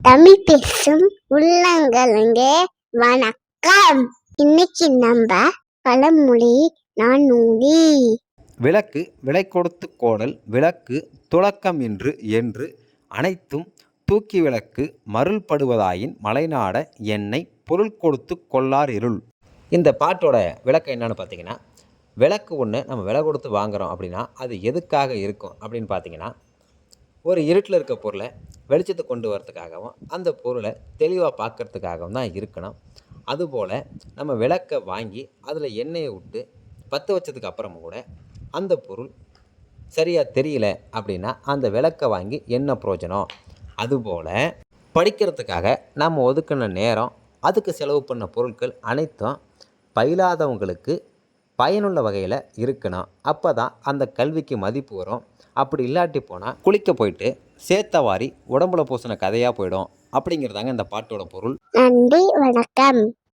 தமிழ் பேசும் உள்ளங்களுங்க வணக்கம். இன்னைக்கு நம்ம பழமொழி நானூலி. விளக்கு விலை கொடுத்து கோடல் விளக்கு துளக்கம் என்று அனைத்தும் தூக்கி விளக்கு மருள்படுவதாயின் மலைநாட என்னை பொருள் கொடுத்து கொள்ளார் இருள். இந்த பாட்டோட விளக்கம் என்னன்னு பார்த்தீங்கன்னா, விளக்கு ஒன்று நம்ம விலை கொடுத்து வாங்குகிறோம் அப்படின்னா அது எதுக்காக இருக்கும் அப்படின்னு பார்த்தீங்கன்னா, ஒரு இருட்டில் இருக்க பொருளை வெளிச்சத்தை கொண்டு வரதுக்காகவும் அந்த பொருளை தெளிவாக பார்க்கறதுக்காகவும் தான் இருக்கணும். அதுபோல் நம்ம விளக்கை வாங்கி அதில் எண்ணெயை விட்டு பற்ற வச்சதுக்கு அப்புறமும் கூட அந்த பொருள் சரியாக தெரியல அப்படின்னா அந்த விளக்கை வாங்கி என்ன பிரயோஜனம்? அதுபோல் படிக்கிறதுக்காக நம்ம ஒதுக்கின நேரம், அதுக்கு செலவு பண்ண பொருட்கள் அனைத்தும் பயிலாதவங்களுக்கு பயனுள்ள வகையில் இருக்கணும். அப்போ தான் அந்த கல்விக்கு மதிப்பு வரும். அப்படி இல்லாட்டி போனால் குளிக்க போயிட்டு சேத்தவாரி உடம்புல பூசின கதையாக போயிடும் அப்படிங்கிறதாங்க இந்த பாட்டோட பொருள். நன்றி, வணக்கம்.